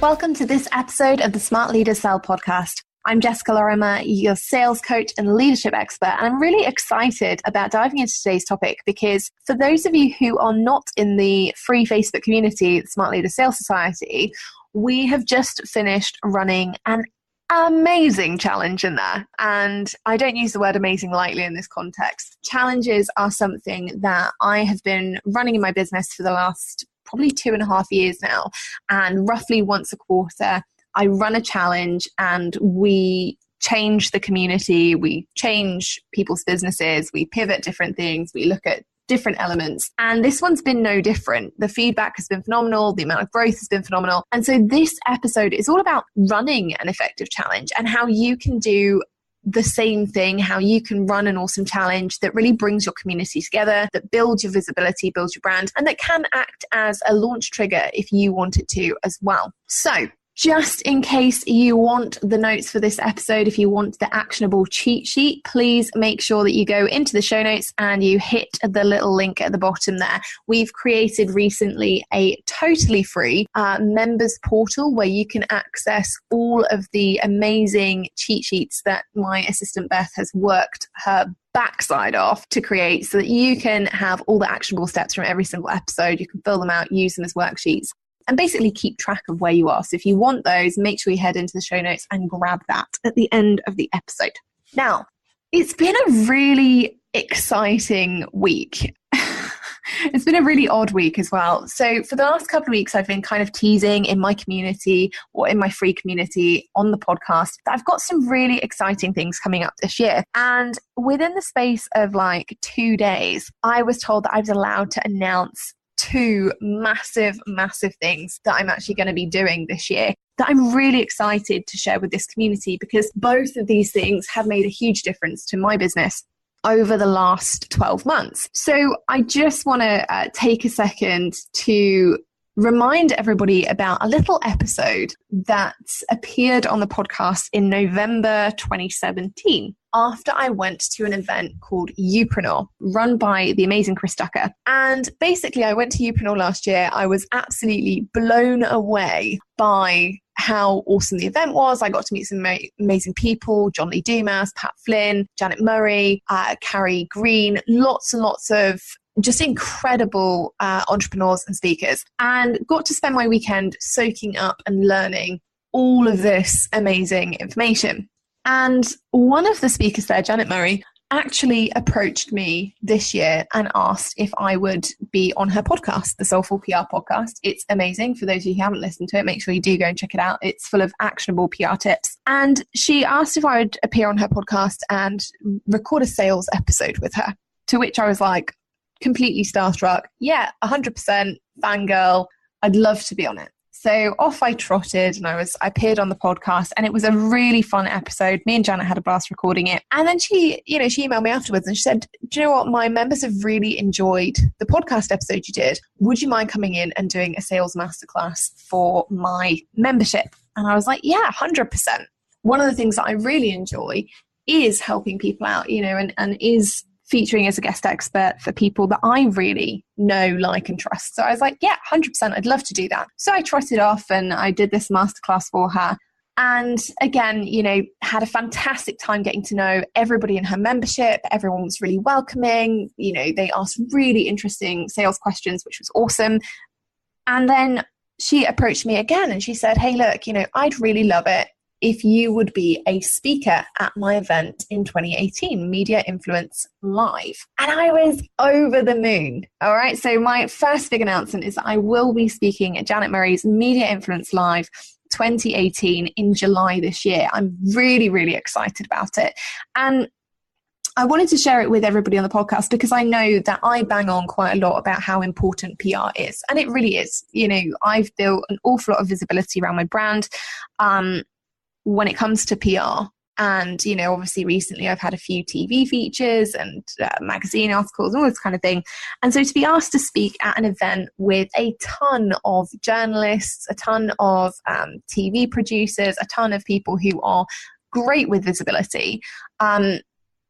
Welcome to this episode of the Smart Leaders Sell podcast. I'm Jessica Lorimer, your sales coach and leadership expert, and I'm really excited about diving into today's topic because for those of you who are not in the free Facebook community, the Smart Leaders Sales Society, we have just finished running an amazing challenge in there. And I don't use the word amazing lightly in this context. Challenges are something that I have been running in my business for the last probably 2.5 years now. And roughly once a quarter, I run a challenge and we change the community, we change people's businesses, we pivot different things, we look at different elements. And this one's been no different. The feedback has been phenomenal. The amount of growth has been phenomenal. And so this episode is all about running an effective challenge and how you can do the same thing, how you can run an awesome challenge that really brings your community together, that builds your visibility, builds your brand, and that can act as a launch trigger if you want it to as well. So just in case you want the notes for this episode, if you want the actionable cheat sheet, please make sure that you go into the show notes and you hit the little link at the bottom there. We've created recently a totally free members portal where you can access all of the amazing cheat sheets that my assistant Beth has worked her backside off to create so that you can have all the actionable steps from every single episode. You can fill them out, use them as worksheets, and basically keep track of where you are. So if you want those, make sure you head into the show notes and grab that at the end of the episode. Now, it's been a really exciting week. It's been a really odd week as well. So for the last couple of weeks, I've been kind of teasing in my community or in my free community on the podcast that I've got some really exciting things coming up this year. And within the space of like 2 days, I was told that I was allowed to announce 2 massive things that I'm actually going to be doing this year that I'm really excited to share with this community, because both of these things have made a huge difference to my business over the last 12 months. So I just want to take a second to remind everybody about a little episode that appeared on the podcast in November 2017 after I went to an event called Upreneur, run by the amazing Chris Ducker. And basically, I went to Upreneur last year. I was absolutely blown away by how awesome the event was. I got to meet some amazing people: John Lee Dumas, Pat Flynn, Janet Murray, Carrie Green, lots and lots of just incredible entrepreneurs and speakers, and got to spend my weekend soaking up and learning all of this amazing information. And one of the speakers there, Janet Murray, actually approached me this year and asked if I would be on her podcast, the Soulful PR podcast. It's amazing. For those of you who haven't listened to it, make sure you do go and check it out. It's full of actionable PR tips. And she asked if I would appear on her podcast and record a sales episide with her, to which I was like, completely starstruck. Yeah, 100% fangirl. I'd love to be on it. So off I trotted and I appeared on the podcast, and it was a really fun episode. Me and Janet had a blast recording it. And then she emailed me afterwards and she said, do you know what? My members have really enjoyed the podcast episode you did. Would you mind coming in and doing a sales masterclass for my membership? And I was like, yeah, 100%. One of the things that I really enjoy is helping people out, and is featuring as a guest expert for people that I really know, like, and trust. So I was like, yeah, 100%, I'd love to do that. So I trotted off and I did this masterclass for her. And again, had a fantastic time getting to know everybody in her membership. Everyone was really welcoming. They asked really interesting sales questions, which was awesome. And then she approached me again and she said, hey, look, I'd really love it if you would be a speaker at my event in 2018, Media Influence Live. And I was over the moon. All right. So my first big announcement is that I will be speaking at Janet Murray's Media Influence Live 2018 in July this year. I'm really, really excited about it. And I wanted to share it with everybody on the podcast because I know that I bang on quite a lot about how important PR is. And it really is. I've built an awful lot of visibility around my brand when it comes to PR. And, obviously recently I've had a few TV features and magazine articles, all this kind of thing. And so to be asked to speak at an event with a ton of journalists, a ton of TV producers, a ton of people who are great with visibility,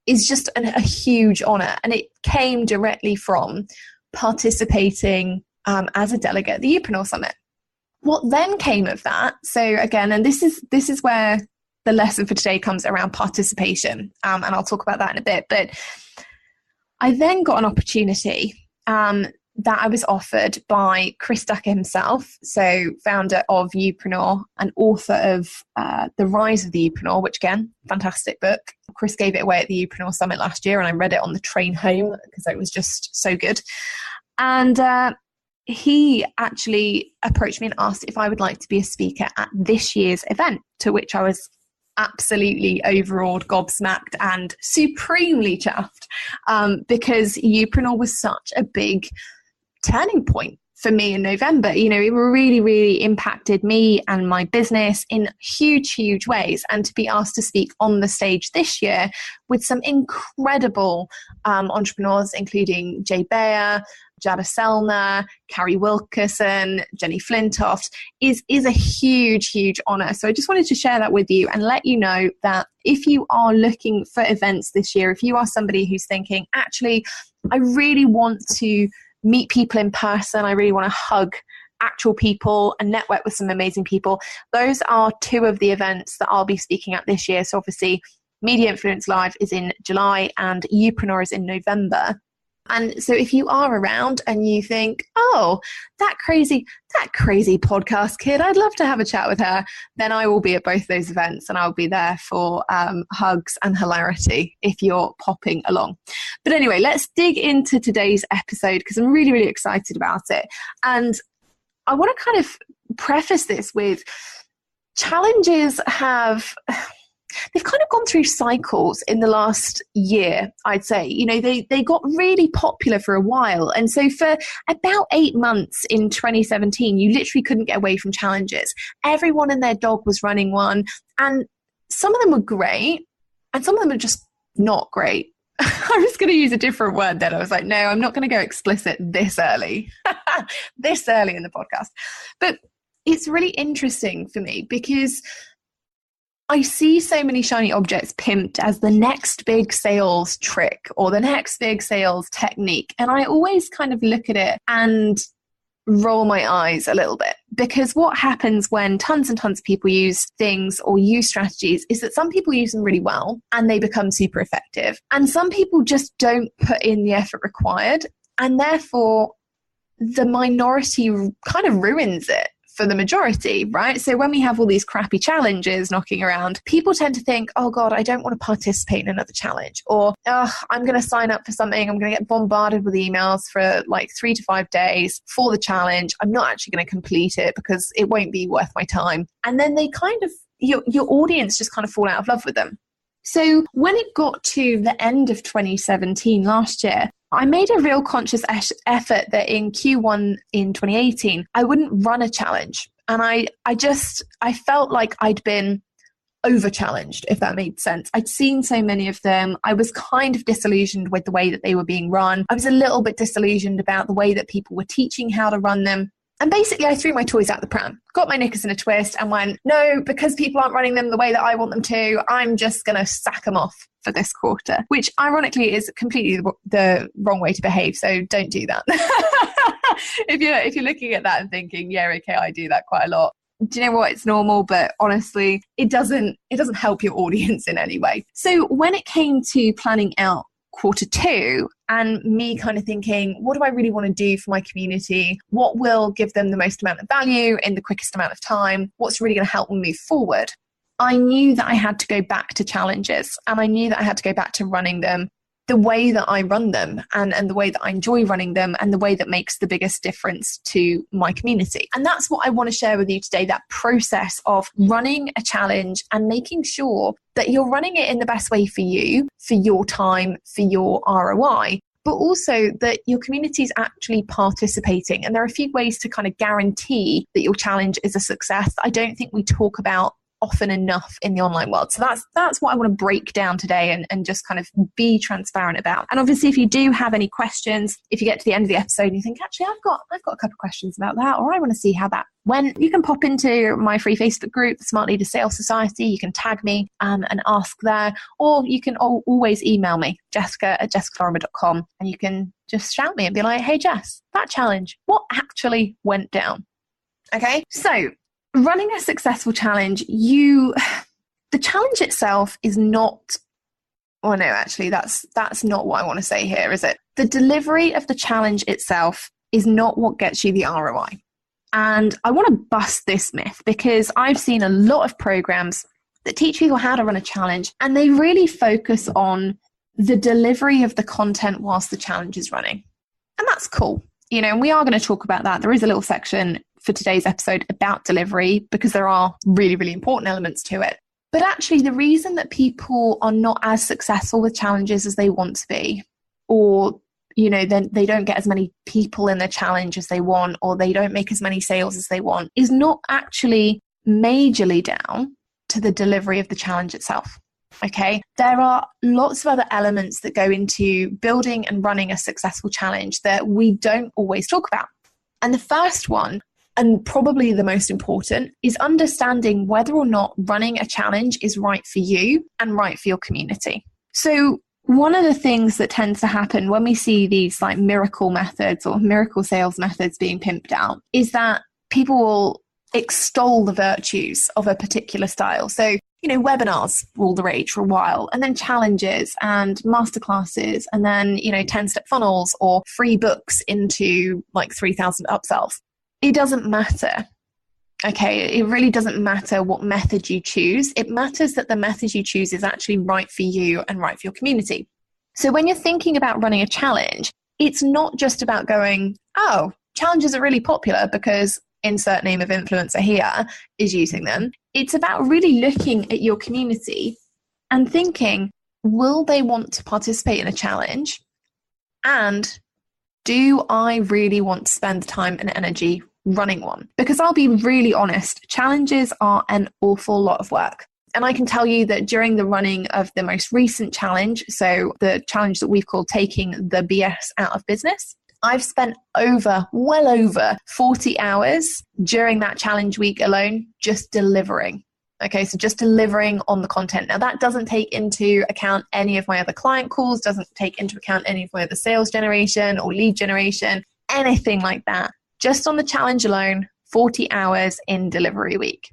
is just a huge honor. And it came directly from participating as a delegate at the Upreneur Summit. What then came of that, so again, and this is where the lesson for today comes around participation, and I'll talk about that in a bit, but I then got an opportunity that I was offered by Chris Ducker himself, so founder of Youpreneur and author of The Rise of the Youpreneur, which again, fantastic book. Chris gave it away at the Youpreneur Summit last year and I read it on the train home because it was just so good. And he actually approached me and asked if I would like to be a speaker at this year's event, to which I was absolutely overawed, gobsmacked, and supremely chuffed because Youpreneur was such a big turning point for me in November. You know, it really, really impacted me and my business in huge, huge ways. And to be asked to speak on the stage this year with some incredible entrepreneurs, including Jay Bayer, Jada Selner, Carrie Wilkerson, Jenny Flintoft, is a huge, huge honor. So I just wanted to share that with you and let you know that if you are looking for events this year, if you are somebody who's thinking, actually, I really want to meet people in person, I really want to hug actual people and network with some amazing people, those are two of the events that I'll be speaking at this year. So obviously, Media Influence Live is in July and Youpreneur is in November. And so if you are around and you think, oh, that crazy podcast kid, I'd love to have a chat with her, then I will be at both those events and I'll be there for hugs and hilarity if you're popping along. But anyway, let's dig into today's episode because I'm really, really excited about it. And I want to kind of preface this with challenges they've kind of gone through cycles in the last year, I'd say. You know, they got really popular for a while. And so for about 8 months in 2017, you literally couldn't get away from challenges. Everyone and their dog was running one. And some of them were great and some of them were just not great. I was going to use a different word then. I was like, no, I'm not going to go explicit this early, this early in the podcast. But it's really interesting for me because I see so many shiny objects pimped as the next big sales trick or the next big sales technique. And I always kind of look at it and roll my eyes a little bit because what happens when tons and tons of people use things or use strategies is that some people use them really well and they become super effective. And some people just don't put in the effort required. And therefore, the minority kind of ruins it for the majority, right? So when we have all these crappy challenges knocking around, people tend to think, oh God, I don't want to participate in another challenge. Or, oh, I'm going to sign up for something. I'm going to get bombarded with emails for like 3 to 5 days for the challenge. I'm not actually going to complete it because it won't be worth my time. And then they kind of, your audience just kind of fall out of love with them. So when it got to the end of 2017 last year, I made a real conscious effort that in Q1 in 2018, I wouldn't run a challenge. And I felt like I'd been over-challenged, if that made sense. I'd seen so many of them. I was kind of disillusioned with the way that they were being run. I was a little bit disillusioned about the way that people were teaching how to run them. And basically, I threw my toys out the pram, got my knickers in a twist and went, no, because people aren't running them the way that I want them to, I'm just going to sack them off for this quarter, which ironically is completely the wrong way to behave. So don't do that. If you're looking at that and thinking, yeah, okay, I do that quite a lot. Do you know what? It's normal, but honestly, it doesn't help your audience in any way. So when it came to planning out Q2 and me kind of thinking, what do I really want to do for my community? What will give them the most amount of value in the quickest amount of time? What's really going to help them move forward? I knew that I had to go back to challenges and I knew that I had to go back to running them the way that I run them and the way that I enjoy running them and the way that makes the biggest difference to my community. And that's what I want to share with you today, that process of running a challenge and making sure that you're running it in the best way for you, for your time, for your ROI, but also that your community is actually participating. And there are a few ways to kind of guarantee that your challenge is a success that I don't think we talk about often enough in the online world. So that's what I want to break down today and just kind of be transparent about. And obviously, if you do have any questions, if you get to the end of the episode and you think, actually, I've got a couple of questions about that, or I want to see how that went, you can pop into my free Facebook group, the Smart Leader Sales Society. You can tag me and ask there, or you can always email me, jessica@jessicalorimer.com, and you can just shout me and be like, hey, Jess, that challenge, what actually went down? Okay, so running a successful challenge, the challenge itself is not, oh no, actually that's not what I want to say here, is it? The delivery of the challenge itself is not what gets you the ROI. And I want to bust this myth, because I've seen a lot of programs that teach people how to run a challenge, and they really focus on the delivery of the content whilst the challenge is running. And that's cool. And we are going to talk about that. There is a little section for today's episode about delivery, because there are really, really important elements to it. But actually, the reason that people are not as successful with challenges as they want to be, or then they don't get as many people in the challenge as they want, or they don't make as many sales as they want, is not actually majorly down to the delivery of the challenge itself. Okay, there are lots of other elements that go into building and running a successful challenge that we don't always talk about. And the first one, and probably the most important, is understanding whether or not running a challenge is right for you and right for your community. So one of the things that tends to happen when we see these like miracle methods or miracle sales methods being pimped out is that people will extol the virtues of a particular style. So, webinars were all the rage for a while, and then challenges and masterclasses, and then, 10-step funnels or free books into like 3,000 upsells. It doesn't matter. Okay, it really doesn't matter what method you choose. It matters that the method you choose is actually right for you and right for your community. So when you're thinking about running a challenge, it's not just about going, oh, challenges are really popular because insert name of influencer here is using them. It's about really looking at your community and thinking, will they want to participate in a challenge? And do I really want to spend the time and energy running one? Because I'll be really honest, challenges are an awful lot of work. And I can tell you that during the running of the most recent challenge, so the challenge that we've called Taking the BS Out of Business, I've spent well over 40 hours during that challenge week alone just delivering. Okay, so just delivering on the content. Now that doesn't take into account any of my other client calls, doesn't take into account any of my other sales generation or lead generation, anything like that. Just on the challenge alone, 40 hours in delivery week.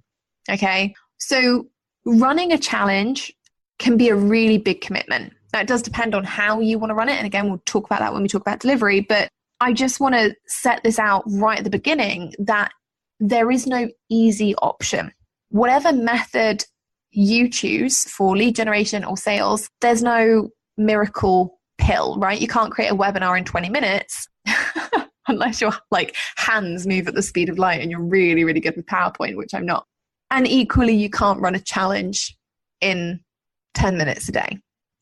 Okay, so running a challenge can be a really big commitment. Now it does depend on how you want to run it. And again, we'll talk about that when we talk about delivery, but I just want to set this out right at the beginning that there is no easy option. Whatever method you choose for lead generation or sales, there's no miracle pill, right? You can't create a webinar in 20 minutes unless your hands move at the speed of light and you're really, really good with PowerPoint, which I'm not. And equally, you can't run a challenge in 10 minutes a day.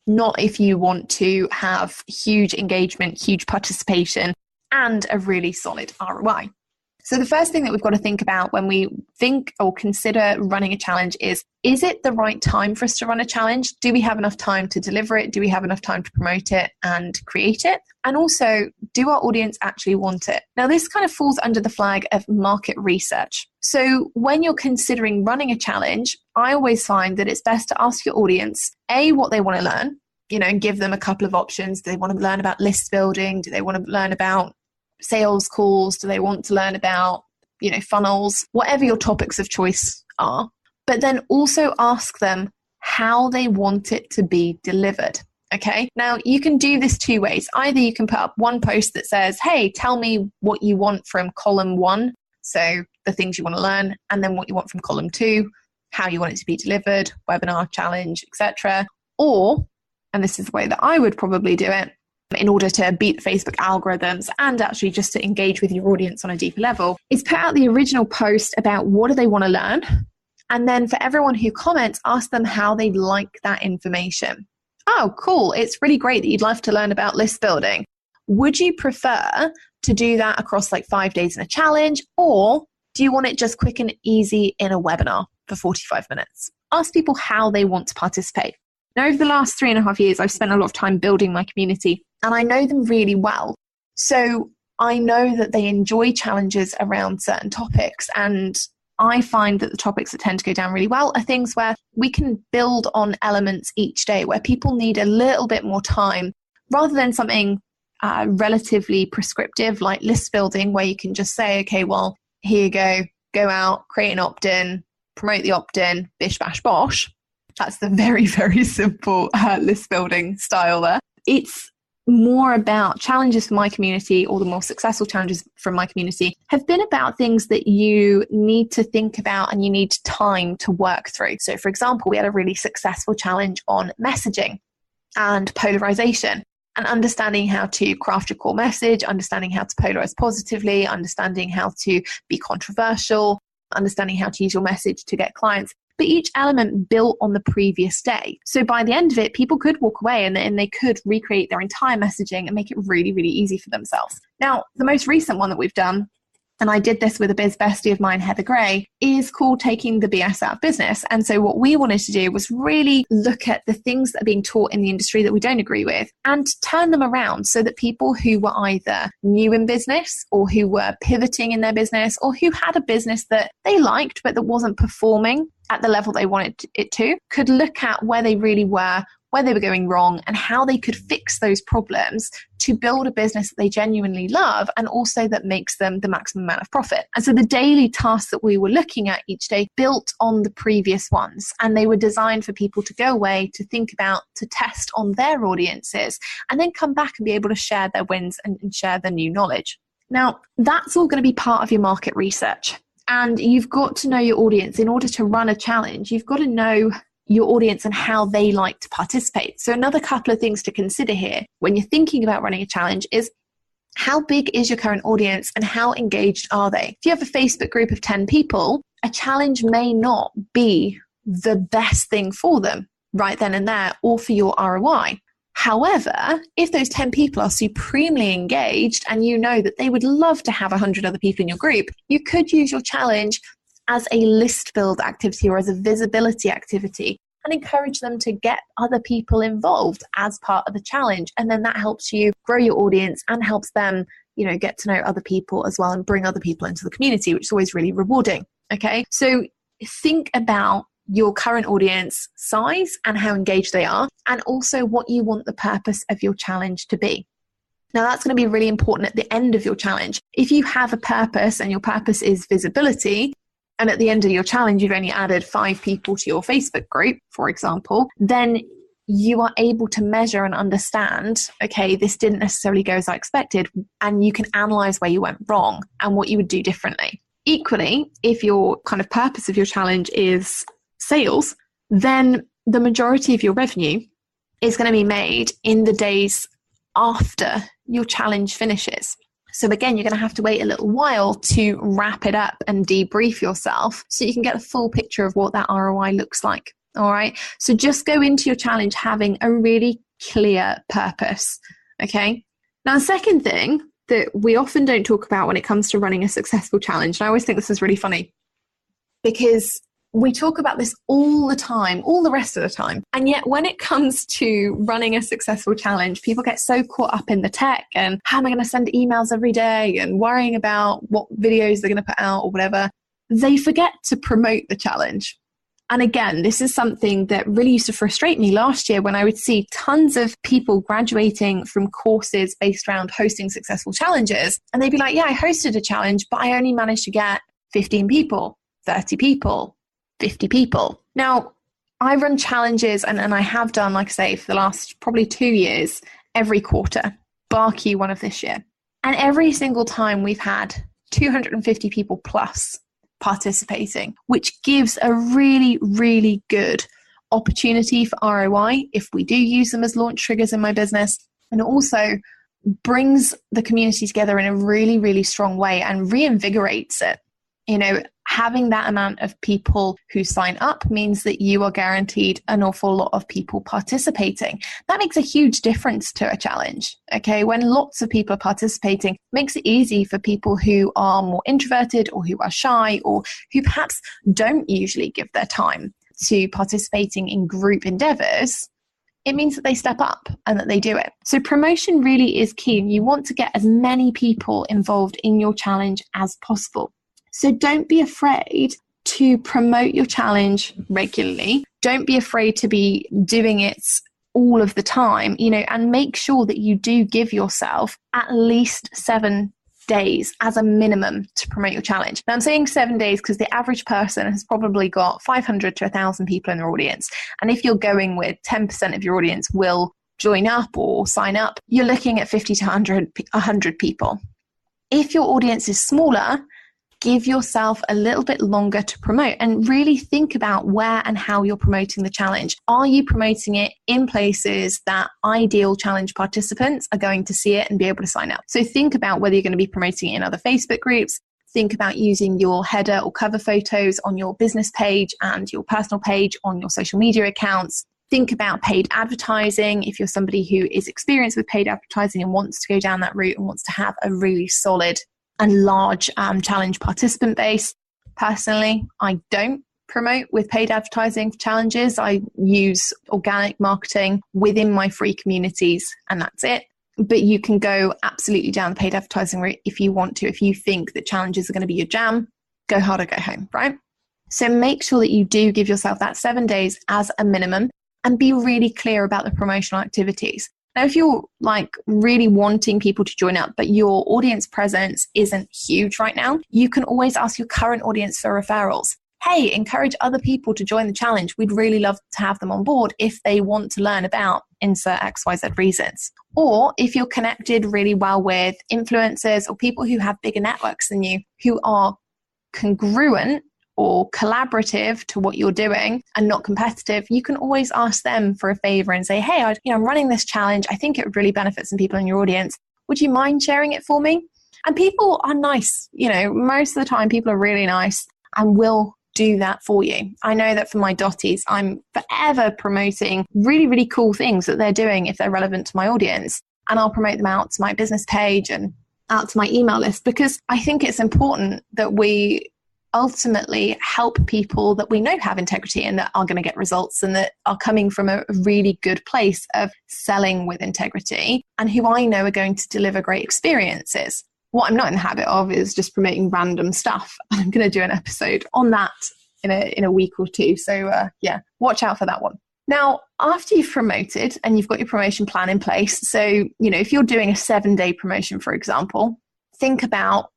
Not if you want to have huge engagement, huge participation, and a really solid ROI. So the first thing that we've got to think about when we think or consider running a challenge is it the right time for us to run a challenge? Do we have enough time to deliver it? Do we have enough time to promote it and create it? And also, do our audience actually want it? Now, this kind of falls under the flag of market research. So when you're considering running a challenge, I always find that it's best to ask your audience, A, what they want to learn, and give them a couple of options. Do they want to learn about list building? Do they want to learn about sales calls? Do they want to learn about, funnels? Whatever your topics of choice are. But then also ask them how they want it to be delivered. Okay. Now you can do this two ways. Either you can put up one post that says, hey, tell me what you want from column 1. So the things you want to learn, and then what you want from column 2, how you want it to be delivered, webinar, challenge, etc. Or, and this is the way that I would probably do it, in order to beat the Facebook algorithms and actually just to engage with your audience on a deeper level, is put out the original post about what do they want to learn. And then for everyone who comments, ask them how they like that information. Oh, cool. It's really great that you'd love to learn about list building. Would you prefer to do that across 5 days in a challenge? Or do you want it just quick and easy in a webinar for 45 minutes? Ask people how they want to participate. Now, over the last 3.5 years, I've spent a lot of time building my community, and I know them really well. So I know that they enjoy challenges around certain topics, and I find that the topics that tend to go down really well are things where we can build on elements each day, where people need a little bit more time, rather than something relatively prescriptive like list building, where you can just say, okay, well, here you go, go out, create an opt-in, promote the opt-in, bish, bash, bosh. That's the very, very simple list building style there. It's more about challenges for my community, or the more successful challenges from my community have been about things that you need to think about and you need time to work through. So for example, we had a really successful challenge on messaging and polarization, and understanding how to craft your core message, understanding how to polarize positively, understanding how to be controversial, understanding how to use your message to get clients. But each element built on the previous day. So by the end of it, people could walk away and they could recreate their entire messaging and make it really, really easy for themselves. Now, the most recent one that we've done, and I did this with a biz bestie of mine, Heather Gray, is called Taking the BS Out of Business. And so what we wanted to do was really look at the things that are being taught in the industry that we don't agree with and turn them around so that people who were either new in business or who were pivoting in their business or who had a business that they liked but that wasn't performing at the level they wanted it to, could look at where they really were, where they were going wrong, and how they could fix those problems to build a business that they genuinely love and also that makes them the maximum amount of profit. And so the daily tasks that we were looking at each day built on the previous ones, and they were designed for people to go away, to think about, to test on their audiences, and then come back and be able to share their wins and share their new knowledge. Now, that's all going to be part of your market research. And you've got to know your audience. In order to run a challenge, you've got to know your audience and how they like to participate. So another couple of things to consider here when you're thinking about running a challenge is, how big is your current audience and how engaged are they? If you have a Facebook group of 10 people, a challenge may not be the best thing for them right then and there or for your ROI. However, if those 10 people are supremely engaged and you know that they would love to have 100 other people in your group, you could use your challenge as a list build activity or as a visibility activity and encourage them to get other people involved as part of the challenge. And then that helps you grow your audience and helps them, get to know other people as well and bring other people into the community, which is always really rewarding. Okay. So think about your current audience size and how engaged they are, and also what you want the purpose of your challenge to be. Now, that's going to be really important at the end of your challenge. If you have a purpose and your purpose is visibility, and at the end of your challenge, you've only added 5 people to your Facebook group, for example, then you are able to measure and understand, okay, this didn't necessarily go as I expected, and you can analyze where you went wrong and what you would do differently. Equally, if your kind of purpose of your challenge is sales, then the majority of your revenue is going to be made in the days after your challenge finishes. So again, you're going to have to wait a little while to wrap it up and debrief yourself so you can get a full picture of what that ROI looks like. All right. So just go into your challenge having a really clear purpose. Okay. Now, the second thing that we often don't talk about when it comes to running a successful challenge, and I always think this is really funny because we talk about this all the time, all the rest of the time. And yet when it comes to running a successful challenge, people get so caught up in the tech and how am I going to send emails every day and worrying about what videos they're going to put out or whatever. They forget to promote the challenge. And again, this is something that really used to frustrate me last year when I would see tons of people graduating from courses based around hosting successful challenges. And they'd be like, yeah, I hosted a challenge, but I only managed to get 15 people, 30 people, 50 people. Now, I run challenges and I have done, like I say, for the last probably 2 years, every quarter, bar Q1 of this year. And every single time we've had 250 people plus participating, which gives a really, really good opportunity for ROI if we do use them as launch triggers in my business. And it also brings the community together in a really, really strong way and reinvigorates it. Having that amount of people who sign up means that you are guaranteed an awful lot of people participating. That makes a huge difference to a challenge. Okay, when lots of people are participating, it makes it easy for people who are more introverted or who are shy or who perhaps don't usually give their time to participating in group endeavors. It means that they step up and that they do it. So promotion really is key. You want to get as many people involved in your challenge as possible. So don't be afraid to promote your challenge regularly. Don't be afraid to be doing it all of the time, and make sure that you do give yourself at least 7 days as a minimum to promote your challenge. Now I'm saying 7 days because the average person has probably got 500 to 1,000 people in their audience. And if you're going with 10% of your audience will join up or sign up, you're looking at 50 to 100 people. If your audience is smaller, give yourself a little bit longer to promote and really think about where and how you're promoting the challenge. Are you promoting it in places that ideal challenge participants are going to see it and be able to sign up? So think about whether you're going to be promoting it in other Facebook groups. Think about using your header or cover photos on your business page and your personal page on your social media accounts. Think about paid advertising if you're somebody who is experienced with paid advertising and wants to go down that route and wants to have a really solid and large challenge participant base. Personally, I don't promote with paid advertising for challenges. I use organic marketing within my free communities and that's it. But you can go absolutely down the paid advertising route if you want to. If you think that challenges are going to be your jam, go hard or go home, right? So make sure that you do give yourself that 7 days as a minimum and be really clear about the promotional activities. Now, if you're really wanting people to join up, but your audience presence isn't huge right now, you can always ask your current audience for referrals. Hey, encourage other people to join the challenge. We'd really love to have them on board if they want to learn about insert XYZ reasons. Or if you're connected really well with influencers or people who have bigger networks than you, who are congruent or collaborative to what you're doing and not competitive, you can always ask them for a favor and say, hey, I'm running this challenge. I think it would really benefit some people in your audience. Would you mind sharing it for me? And people are nice. Most of the time people are really nice and will do that for you. I know that for my dotties, I'm forever promoting really, really cool things that they're doing if they're relevant to my audience. And I'll promote them out to my business page and out to my email list because I think it's important that we ultimately help people that we know have integrity and that are going to get results and that are coming from a really good place of selling with integrity and who I know are going to deliver great experiences. What I'm not in the habit of is just promoting random stuff. I'm going to do an episode on that in a week or two. So watch out for that one. Now, after you've promoted and you've got your promotion plan in place, so, if you're doing a 7-day promotion, for example, think about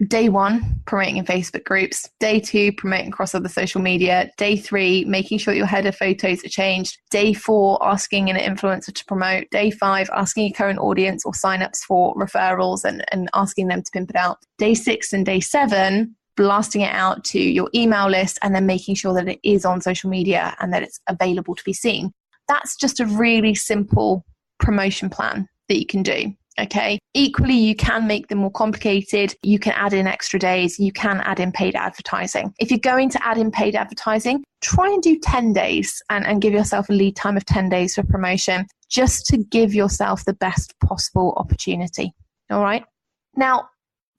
day 1, promoting in Facebook groups. Day 2, promoting across other social media. Day 3, making sure your header photos are changed. Day 4, asking an influencer to promote. Day 5, asking your current audience or signups for referrals and asking them to pimp it out. Day 6 and day 7, blasting it out to your email list and then making sure that it is on social media and that it's available to be seen. That's just a really simple promotion plan that you can do. Okay. Equally, you can make them more complicated. You can add in extra days. You can add in paid advertising. If you're going to add in paid advertising, try and do 10 days and give yourself a lead time of 10 days for promotion, just to give yourself the best possible opportunity. All right. Now,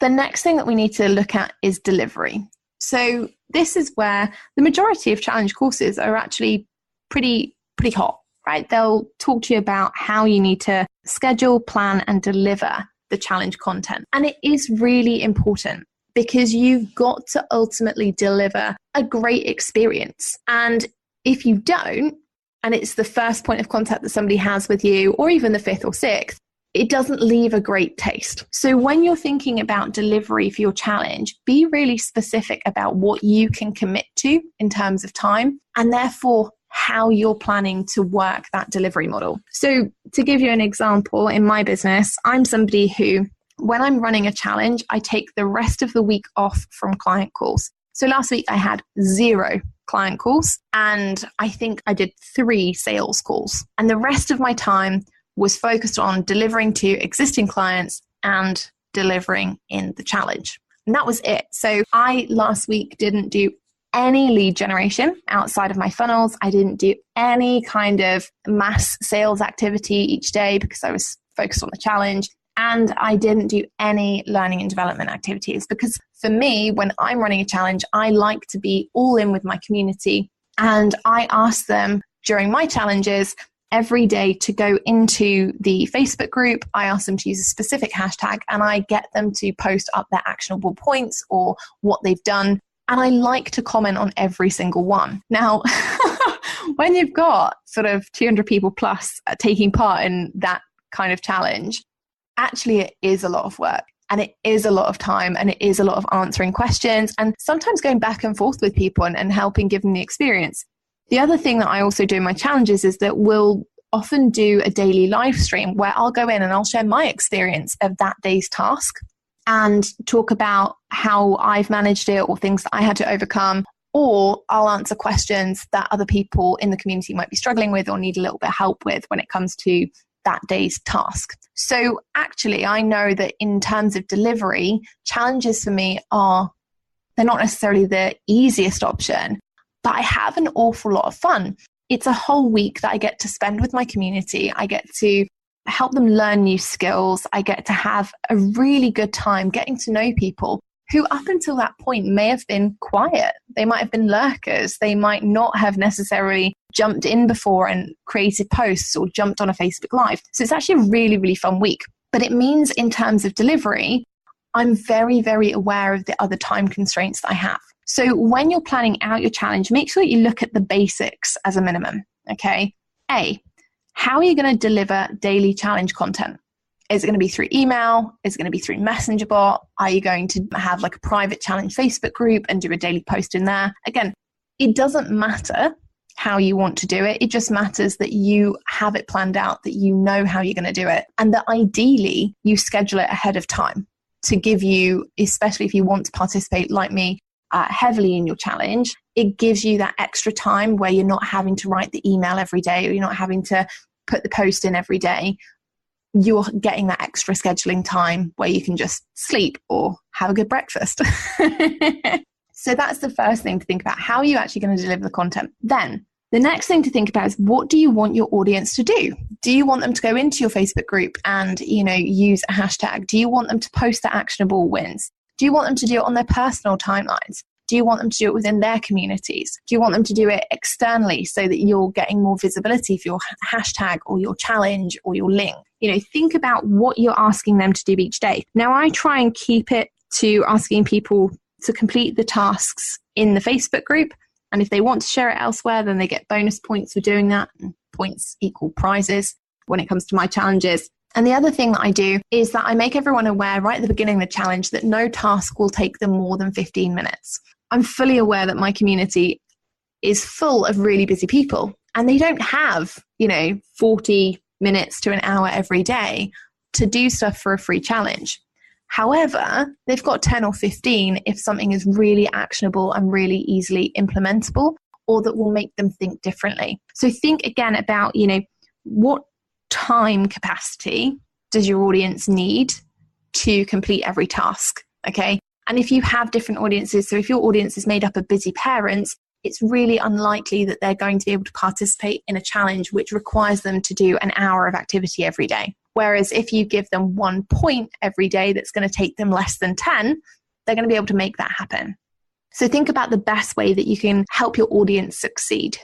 the next thing that we need to look at is delivery. So this is where the majority of challenge courses are actually pretty hot. Right? They'll talk to you about how you need to schedule, plan, and deliver the challenge content. And it is really important because you've got to ultimately deliver a great experience. And if you don't, and it's the first point of contact that somebody has with you, or even the 5th or 6th, it doesn't leave a great taste. So when you're thinking about delivery for your challenge, be really specific about what you can commit to in terms of time, and therefore how you're planning to work that delivery model. So to give you an example, in my business, I'm somebody who, when I'm running a challenge, I take the rest of the week off from client calls. So last week I had 0 client calls and I think I did 3 sales calls. And the rest of my time was focused on delivering to existing clients and delivering in the challenge. And that was it. So I last week didn't do any lead generation outside of my funnels. I didn't do any kind of mass sales activity each day because I was focused on the challenge. And I didn't do any learning and development activities because for me, when I'm running a challenge, I like to be all in with my community. And I ask them during my challenges every day to go into the Facebook group. I ask them to use a specific hashtag and I get them to post up their actionable points or what they've done. And I like to comment on every single one. Now, when you've got sort of 200 people plus taking part in that kind of challenge, actually it is a lot of work. And it is a lot of time and it is a lot of answering questions and sometimes going back and forth with people and helping give them the experience. The other thing that I also do in my challenges is that we'll often do a daily live stream where I'll go in and I'll share my experience of that day's task and talk about how I've managed it or things that I had to overcome, or I'll answer questions that other people in the community might be struggling with or need a little bit of help with when it comes to that day's task. So actually, I know that in terms of delivery, challenges for me they're not necessarily the easiest option, but I have an awful lot of fun. It's a whole week that I get to spend with my community. I get to help them learn new skills. I get to have a really good time getting to know people who up until that point may have been quiet. They might have been lurkers. They might not have necessarily jumped in before and created posts or jumped on a Facebook Live. So it's actually a really, really fun week. But it means in terms of delivery, I'm very, very aware of the other time constraints that I have. So when you're planning out your challenge, make sure you look at the basics as a minimum, okay? A, how are you going to deliver daily challenge content? Is it going to be through email? Is it going to be through Messenger bot? Are you going to have like a private challenge Facebook group and do a daily post in there? Again, it doesn't matter how you want to do it. It just matters that you have it planned out, that you know how you're going to do it, and that ideally you schedule it ahead of time to give you, especially if you want to participate like me, heavily in your challenge, it gives you that extra time where you're not having to write the email every day or you're not having to put the post in every day. You're getting that extra scheduling time where you can just sleep or have a good breakfast. So that's the first thing to think about. How are you actually going to deliver the content? Then the next thing to think about is, what do you want your audience to do? Do you want them to go into your Facebook group and, use a hashtag? Do you want them to post their actionable wins? Do you want them to do it on their personal timelines? Do you want them to do it within their communities? Do you want them to do it externally so that you're getting more visibility for your hashtag or your challenge or your link? Think about what you're asking them to do each day. Now, I try and keep it to asking people to complete the tasks in the Facebook group. And if they want to share it elsewhere, then they get bonus points for doing that. And points equal prizes when it comes to my challenges. And the other thing that I do is that I make everyone aware right at the beginning of the challenge that no task will take them more than 15 minutes. I'm fully aware that my community is full of really busy people and they don't have, 40 minutes to an hour every day to do stuff for a free challenge. However, they've got 10 or 15 if something is really actionable and really easily implementable or that will make them think differently. So think again about, what time capacity does your audience need to complete every task, okay? And if you have different audiences, so if your audience is made up of busy parents, it's really unlikely that they're going to be able to participate in a challenge which requires them to do an hour of activity every day. Whereas if you give them 1 point every day that's going to take them less than 10, they're going to be able to make that happen. So think about the best way that you can help your audience succeed.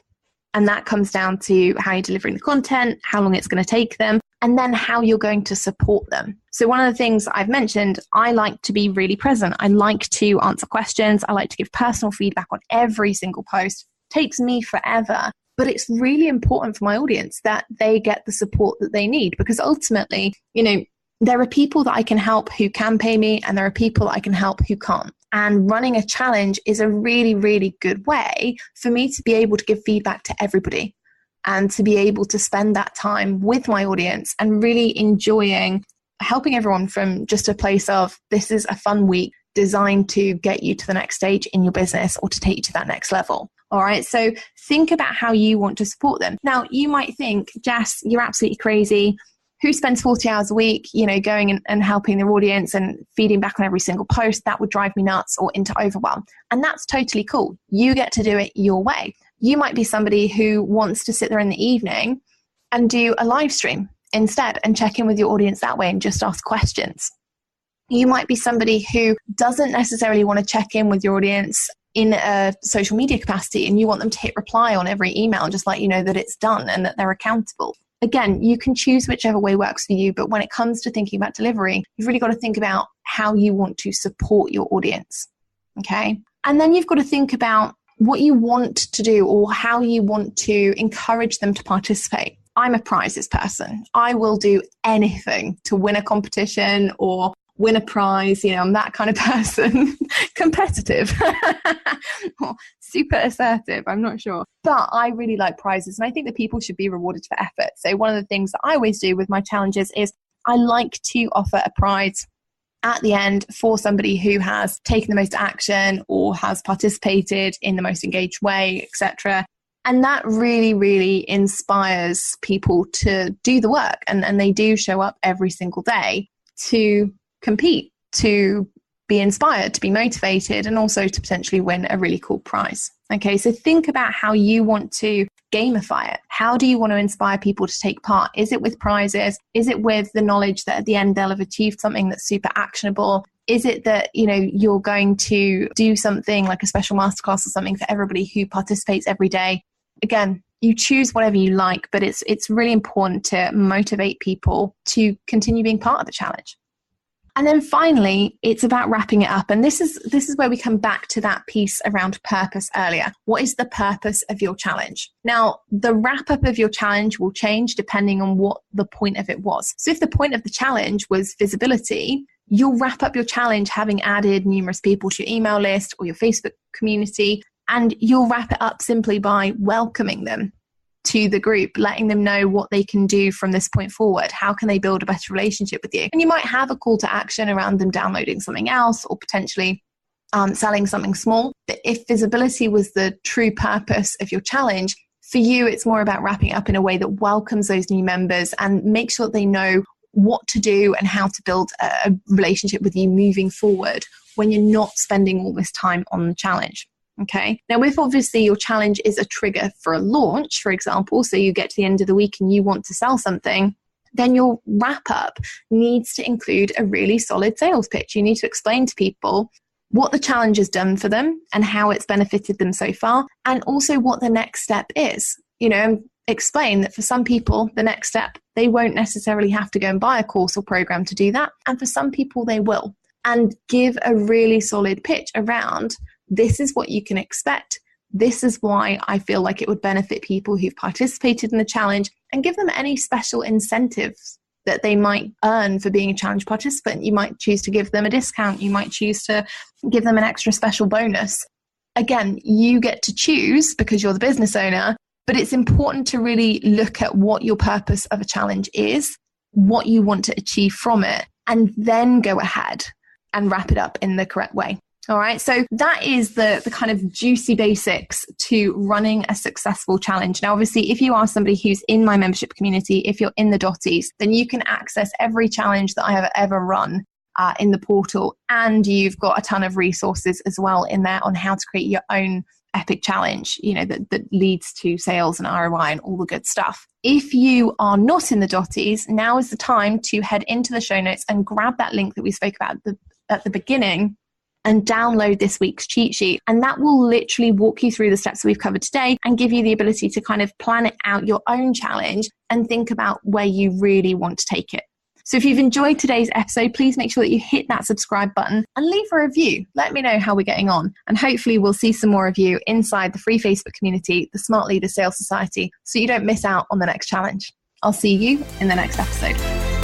And that comes down to how you're delivering the content, how long it's going to take them, and then how you're going to support them. So one of the things I've mentioned, I like to be really present. I like to answer questions. I like to give personal feedback on every single post. It takes me forever, but it's really important for my audience that they get the support that they need, because ultimately, there are people that I can help who can pay me, and there are people that I can help who can't. And running a challenge is a really, really good way for me to be able to give feedback to everybody and to be able to spend that time with my audience and really enjoying helping everyone from just a place of, this is a fun week designed to get you to the next stage in your business or to take you to that next level. All right. So think about how you want to support them. Now, you might think, Jess, you're absolutely crazy. Who spends 40 hours a week, going and helping their audience and feeding back on every single post? That would drive me nuts or into overwhelm. And that's totally cool. You get to do it your way. You might be somebody who wants to sit there in the evening and do a live stream instead and check in with your audience that way and just ask questions. You might be somebody who doesn't necessarily want to check in with your audience in a social media capacity and you want them to hit reply on every email, just let you know that it's done and that they're accountable. Again, you can choose whichever way works for you, but when it comes to thinking about delivery, you've really got to think about how you want to support your audience, okay? And then you've got to think about what you want to do or how you want to encourage them to participate. I'm a prizes person. I will do anything to win a competition or win a prize. I'm that kind of person. Competitive. Or super assertive, I'm not sure. But I really like prizes, and I think that people should be rewarded for effort. So one of the things that I always do with my challenges is I like to offer a prize at the end for somebody who has taken the most action or has participated in the most engaged way, etc. And that really, really inspires people to do the work. And they do show up every single day to compete, to be inspired, to be motivated, and also to potentially win a really cool prize. Okay, so think about how you want to gamify it. How do you want to inspire people to take part? Is it with prizes? Is it with the knowledge that at the end they'll have achieved something that's super actionable? Is it that, you're going to do something like a special masterclass or something for everybody who participates every day? Again, you choose whatever you like, but it's really important to motivate people to continue being part of the challenge. And then finally, it's about wrapping it up. And this is where we come back to that piece around purpose earlier. What is the purpose of your challenge? Now, the wrap up of your challenge will change depending on what the point of it was. So if the point of the challenge was visibility, you'll wrap up your challenge having added numerous people to your email list or your Facebook community, and you'll wrap it up simply by welcoming them to the group, letting them know what they can do from this point forward. How can they build a better relationship with you? And you might have a call to action around them downloading something else or potentially selling something small. But if visibility was the true purpose of your challenge, for you, it's more about wrapping it up in a way that welcomes those new members and make sure that they know what to do and how to build a relationship with you moving forward when you're not spending all this time on the challenge. Okay. Now, if obviously your challenge is a trigger for a launch, for example, so you get to the end of the week and you want to sell something, then your wrap up needs to include a really solid sales pitch. You need to explain to people what the challenge has done for them and how it's benefited them so far, and also what the next step is. Explain that for some people, the next step, they won't necessarily have to go and buy a course or program to do that. And for some people, they will. And give a really solid pitch around, this is what you can expect. This is why I feel like it would benefit people who've participated in the challenge, and give them any special incentives that they might earn for being a challenge participant. You might choose to give them a discount. You might choose to give them an extra special bonus. Again, you get to choose because you're the business owner, but it's important to really look at what your purpose of a challenge is, what you want to achieve from it, and then go ahead and wrap it up in the correct way. All right, so that is the kind of juicy basics to running a successful challenge. Now, obviously, if you are somebody who's in my membership community, if you're in the Dotties, then you can access every challenge that I have ever run in the portal. And you've got a ton of resources as well in there on how to create your own epic challenge, that leads to sales and ROI and all the good stuff. If you are not in the Dotties, now is the time to head into the show notes and grab that link that we spoke about at the beginning and download this week's cheat sheet. And that will literally walk you through the steps that we've covered today and give you the ability to kind of plan it out your own challenge and think about where you really want to take it. So if you've enjoyed today's episode, please make sure that you hit that subscribe button and leave a review. Let me know how we're getting on. And hopefully we'll see some more of you inside the free Facebook community, the Smart Leader Sales Society, so you don't miss out on the next challenge. I'll see you in the next episode.